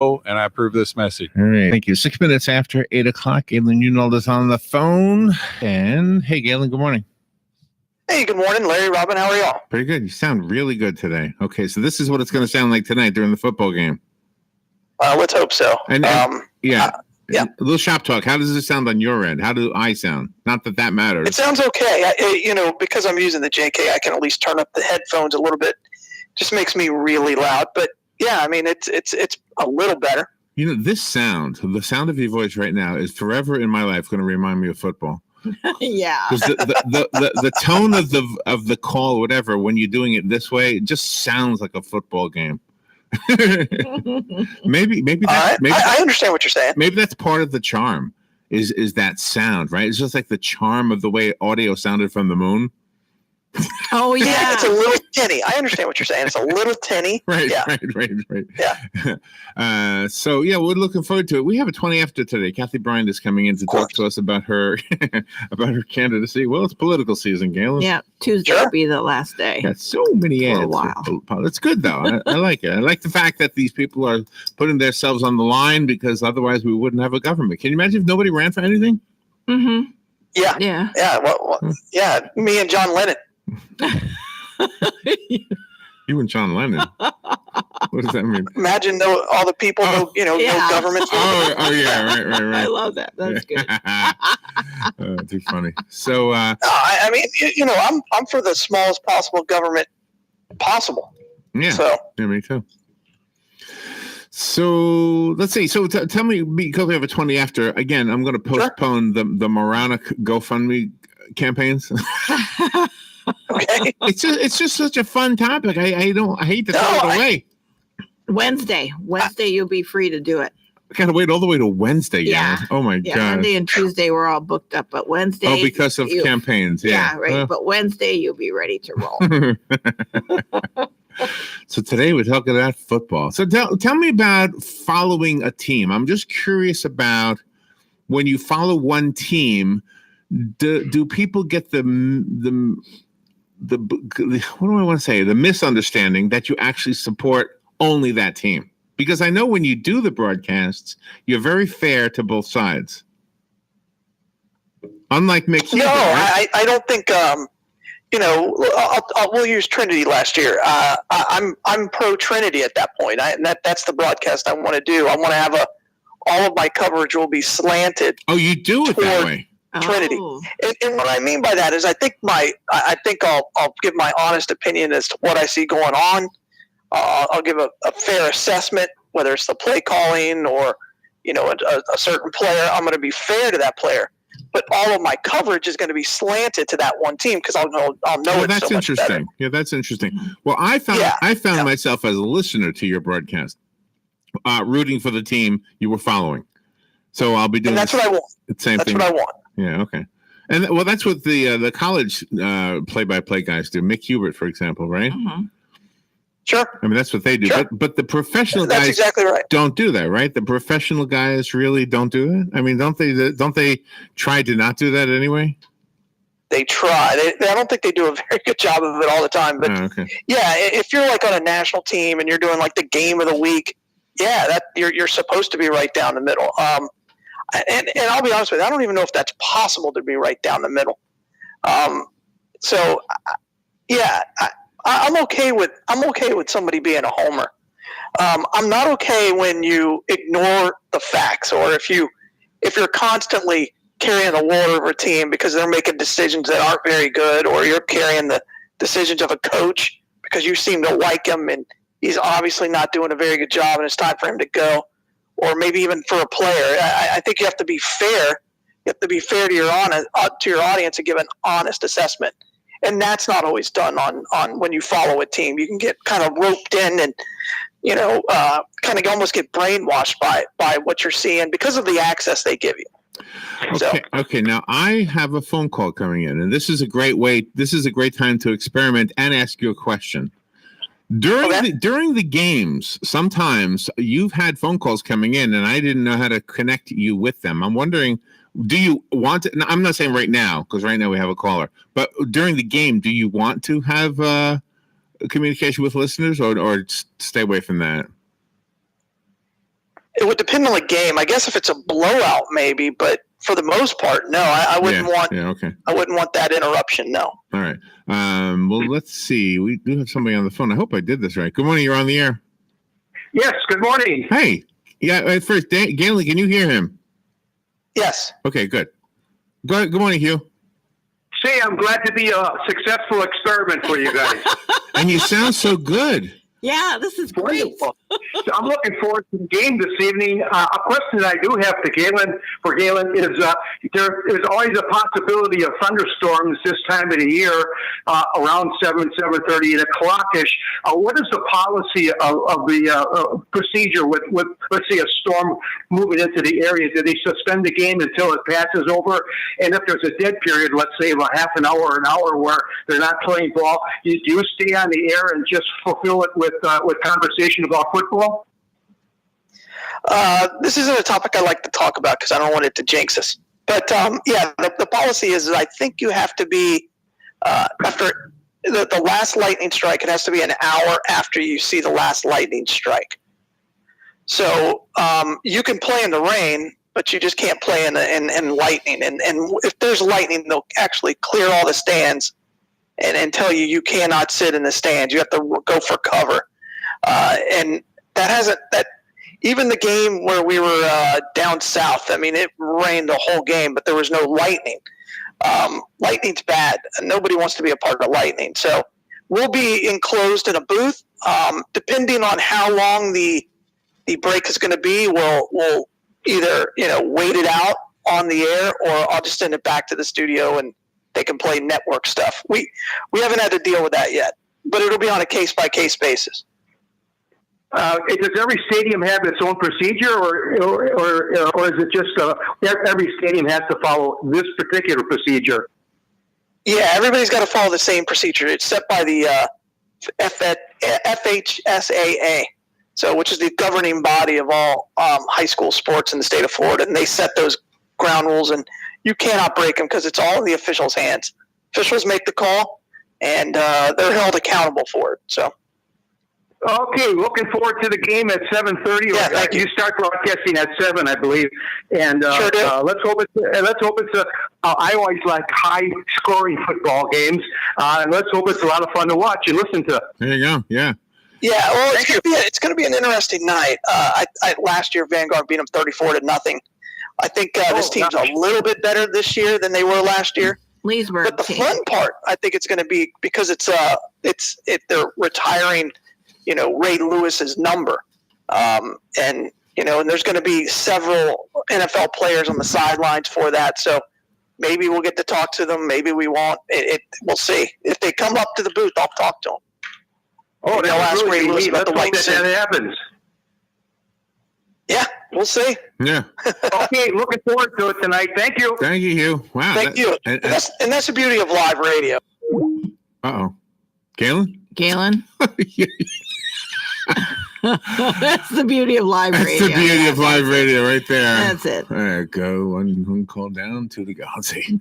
And I approve this message. All right. Thank you. 6 minutes after 8 o'clock, Galen Unold is on the phone. And hey, Galen, good morning. Hey, good morning, Larry, Robin. How are y'all? Pretty good. You sound really good today. Okay, so this is what it's going to sound like tonight during the football game. Let's hope so. And yeah. A little shop talk. How does it sound on your end? How do I sound? Not that that matters. It sounds okay. Because I'm using the JK, I can at least turn up the headphones a little bit. Just makes me really loud. But yeah, I mean, it's a little better. You know, this sound, the sound of your voice right now, is forever in my life going to remind me of football. Yeah. Because the tone of the call, whatever, when you're doing it this way, it just sounds like a football game. maybe I understand what you're saying. Maybe that's part of the charm. Is that sound, right? It's just like the charm of the way audio sounded from the moon. Oh yeah, it's a little tinny. I understand what you're saying. It's a little tinny. Right. Yeah. So yeah, we're looking forward to it. We have a 20 after today. Kathy Bryant is coming in to talk to us about her candidacy. Well, it's political season, Galen. Yeah, Tuesday will be the last day. Got so many ads. For a while. It's good though. I like it. I like the fact that these people are putting themselves on the line because otherwise we wouldn't have a government. Can you imagine if nobody ran for anything? Mm-hmm. Yeah. Well, yeah. Me and John Lennon. You and John Lennon. What does that mean? Imagine all the people, no government. Oh, yeah, right. I love that. That's good. Too funny. So, I mean, I'm for the smallest possible government possible. Yeah. So, yeah, me too. So let's see. So tell me, because we have a 20 after. Again, I'm going to postpone the moronic GoFundMe campaigns. Okay. It's just such a fun topic. I hate to throw it away. Wednesday, you'll be free to do it. I gotta wait all the way to Wednesday. Yeah. Guys. Oh my god. Monday and Tuesday we're all booked up, but Wednesday. Oh, because of campaigns. Yeah. Right. Well. But Wednesday you'll be ready to roll. So today we're talking about football. So tell me about following a team. I'm just curious about when you follow one team. Do people get the what do I want to say? The misunderstanding that you actually support only that team? Because I know when you do the broadcasts, you're very fair to both sides. Unlike Mick Hughes. No, right? I don't think. We'll use Trinity last year. I'm pro Trinity at that point. That's the broadcast I want to do. I want to have all of my coverage will be slanted. Oh, you do it that way. Trinity. And what I mean by that is I think I'll give my honest opinion as to what I see going on. I'll give a fair assessment, whether it's the play calling or, a certain player. I'm going to be fair to that player. But all of my coverage is going to be slanted to that one team because I'll know well, it that's so much interesting. better. Yeah, that's interesting. Well, I found myself as a listener to your broadcast, rooting for the team you were following. So I'll be doing. And that's what I want. Same thing. That's what I want. Yeah. Okay. And well, that's what the college play-by-play guys do. Mick Hubert, for example, right? Mm-hmm. Sure. I mean, that's what they do. Sure. But the professional That's guys exactly right. don't do that, right? The professional guys really don't do that. I mean, don't they try to not do that anyway? They try. I don't think they do a very good job of it all the time. But yeah, if you're like on a national team and you're doing like the game of the week, that you're supposed to be right down the middle. And I'll be honest with you, I don't even know if that's possible to be right down the middle. I'm okay with somebody being a homer. I'm not okay when you ignore the facts, or if you're constantly carrying the water of a team because they're making decisions that aren't very good, or you're carrying the decisions of a coach because you seem to like him and he's obviously not doing a very good job and it's time for him to go, or maybe even for a player. I think you have to be fair. You have to be fair to your audience and give an honest assessment. And that's not always done on when you follow a team. You can get kind of roped in and, kind of almost get brainwashed by what you're seeing because of the access they give you. Okay. Now I have a phone call coming in, and this is a great way. This is a great time to experiment and ask you a question. During the games, sometimes you've had phone calls coming in, and I didn't know how to connect you with them. I'm wondering, do you want to? I'm not saying right now because right now we have a caller. But during the game, do you want to have communication with listeners, or stay away from that? would depend on the game. I guess if it's a blowout, maybe, but for the most part, no. I wouldn't want. Yeah. Okay. I wouldn't want that interruption. No. All right. Well, let's see. We do have somebody on the phone. I hope I did this right. Good morning. You're on the air. Yes, good morning. Hey. Yeah. First, Galen, can you hear him? Yes. Okay. Good. Good morning, Hugh. Say, I'm glad to be a successful experiment for you guys. And you sound so good. Yeah, this is great. Wonderful. So I'm looking forward to the game this evening. A question I do have to Galen is there is always a possibility of thunderstorms this time of the year around 7:30, 8 o'clock-ish. What is the policy of the procedure with, let's say, a storm moving into the area? Do they suspend the game until it passes over? And if there's a dead period, let's say of a half an hour, where they're not playing ball, do you stay on the air and just fulfill it with conversation about football? This isn't a topic I like to talk about because I don't want it to jinx us. But yeah, the policy is I think you have to be after the last lightning strike. It has to be an hour after you see the last lightning strike. So you can play in the rain, but you just can't play in lightning. And if there's lightning, they'll actually clear all the stands and tell you cannot sit in the stands. You have to go for cover. And that even the game where we were down south, I mean, it rained the whole game, but there was no lightning. Lightning's bad. Nobody wants to be a part of lightning. So we'll be enclosed in a booth. Depending on how long the break is going to be, we'll either, wait it out on the air, or I'll just send it back to the studio and they can play network stuff. We haven't had to deal with that yet, but it'll be on a case-by-case basis. Does every stadium have its own procedure, or is it just every stadium has to follow this particular procedure? Yeah, everybody's got to follow the same procedure. It's set by the FHSAA, which is the governing body of all high school sports in the state of Florida, and they set those ground rules, and you cannot break them because it's all in the officials' hands. Officials make the call, and they're held accountable for it. So. Okay, looking forward to the game at 7:30. Yeah, thank you. You start broadcasting at 7, I believe, and sure do. let's hope it's. I always like high-scoring football games, and let's hope it's a lot of fun to watch and listen to. There you go. Yeah. Yeah. Well, it's going to be an interesting night. Last year, Vanguard beat them 34-0. I think this team's a little bit better this year than they were last year. Leesburg But the fun part, I think it's going to be because they're retiring. Ray Lewis's number. And there's going to be several NFL players on the sidelines for that. So maybe we'll get to talk to them. Maybe we won't. We'll see. If they come up to the booth, I'll talk to them. Oh, they'll ask Ray Lewis about the white suit. That happens. Yeah, we'll see. Yeah. Okay, looking forward to it tonight. Thank you. Thank you, Hugh. Wow. Thank you. And that's the beauty of live radio. Uh-oh. Galen? That's the beauty of live radio. That's the beauty of live radio right there. That's it. There you go. One call down to the galaxy.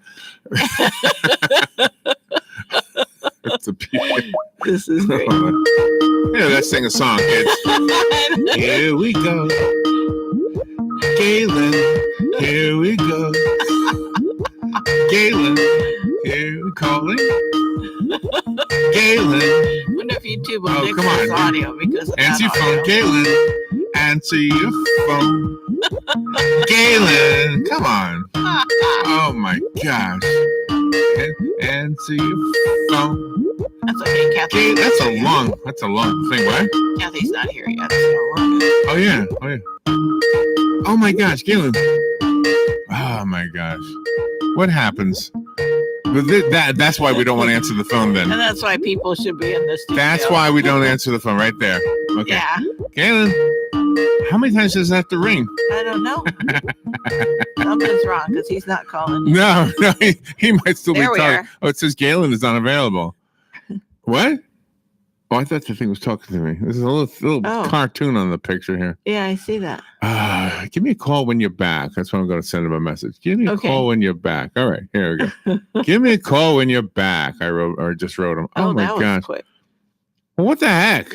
That's a beauty. This is great. Yeah, let's sing a song, kids. Here we go. Galen, here we go. Galen, here we calling. Galen. I wonder if YouTube will mix this audio because of answer your that phone, audio. Galen. Answer your phone. Galen, come on. Oh my gosh. Answer your phone. That's okay, Kathy. That's a long thing, right? Kathy's not here yet. So Oh yeah. Oh my gosh, Galen. Oh my gosh. What happens? That's why we don't want to answer the phone then. and that's why people should be in this studio. That's why we don't answer the phone right there. Okay. Yeah. Galen, how many times does that have to ring? I don't know. Something's wrong because he's not calling. No, he might still There be we talking. are. Oh, it says Galen is unavailable. What? Oh, I thought the thing was talking to me. There's a little cartoon on the picture here. Yeah, I see that. Give me a call when you're back. That's what I'm going to send him a message. Give me a call when you're back. All right, here we go. Give me a call when you're back. I just wrote him. Oh my that was gosh. quick. Well, what the heck?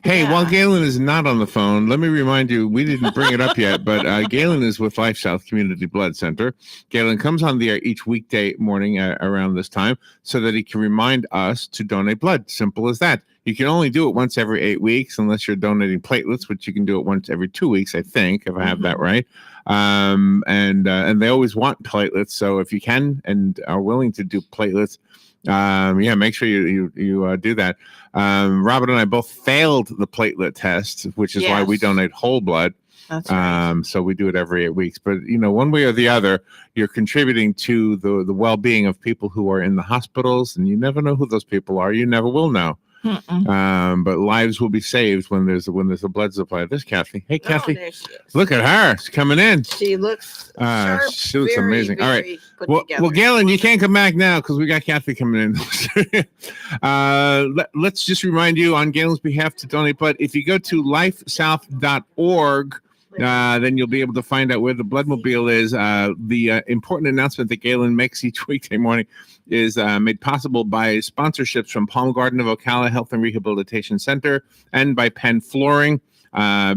Hey, Yeah. while Galen is not on the phone, let me remind you, we didn't bring it up yet, but Galen is with LifeSouth Community Blood Center. Galen comes on the air each weekday morning around this time so that he can remind us to donate blood. Simple as that. You can only do it once every 8 weeks unless you're donating platelets, which you can do it once every 2 weeks, I think, if I have that right. And they always want platelets. So if you can and are willing to do platelets, make sure you do that. Robin and I both failed the platelet test, which is why we Yes. donate whole blood. That's right. So we do it every 8 weeks. But one way or the other, you're contributing to the well-being of people who are in the hospitals, and you never know who those people are. You never will know. But lives will be saved when there's a blood supply. There's Kathy. Hey, Kathy. There she is. Look at her. She's coming in. She looks sharp, She looks very, amazing. All right. very put Well, together. Galen, you can't come back now because we got Kathy coming in. Let's just remind you on Galen's behalf to donate blood. If you go to lifesouth.org, then you'll be able to find out where the bloodmobile is. The important announcement that Galen makes each weekday morning is made possible by sponsorships from Palm Garden of Ocala Health and Rehabilitation Center and by Penn Flooring.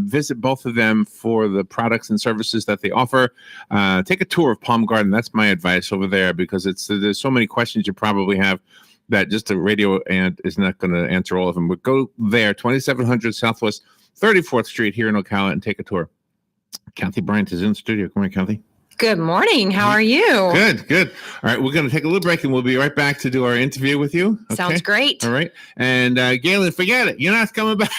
Visit both of them for the products and services that they offer. Take a tour of Palm Garden. That's my advice over there, because there's so many questions you probably have that just a radio ad is not going to answer all of them. But go there, 2700 Southwest 34th Street here in Ocala, and take a tour. Kathy Bryant is in the studio. Come on, Kathy. Good morning. How are you? Good. All right, we're going to take a little break, and we'll be right back to do our interview with you. Okay? Sounds great. All right. And Galen, forget it. You're not coming back.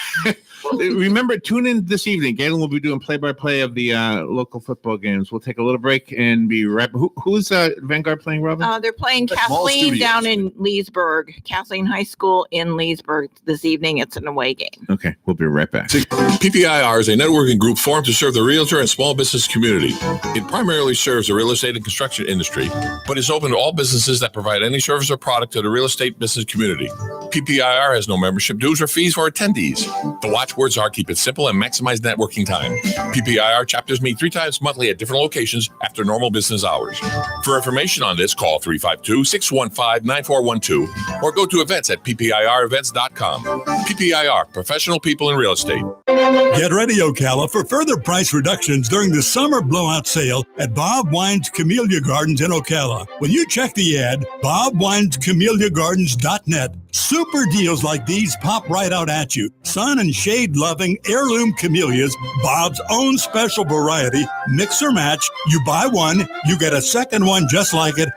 Remember, tune in this evening. Galen will be doing play-by-play of the local football games. We'll take a little break and be right back. Who's Vanguard playing, Robin? They're playing The small Kathleen studios. down in Leesburg, Kathleen High School in Leesburg this evening. It's an away game. Okay, we'll be right back. PPIR is a networking group formed to serve the realtor and small business community. It primarily serves the real estate and construction industry, but is open to all businesses that provide any service or product to the real estate business community. PPIR has no membership dues or fees for attendees. The watchwords are keep it simple and maximize networking time. PPIR chapters meet 3 times monthly at different locations after normal business hours. For information on this, call 352-615-9412 or go to events at ppirevents.com. PPIR, professional people in real estate. Get ready, Ocala, for further price reductions during the summer blowout sale at Bob Wine's Camellia Gardens in Ocala. When you check the ad, bobwinescamelliagardens.net, super deals like these pop right out at you. Sun and shade-loving heirloom camellias, Bob's own special variety, mix or match. You buy one, you get a second one just like it,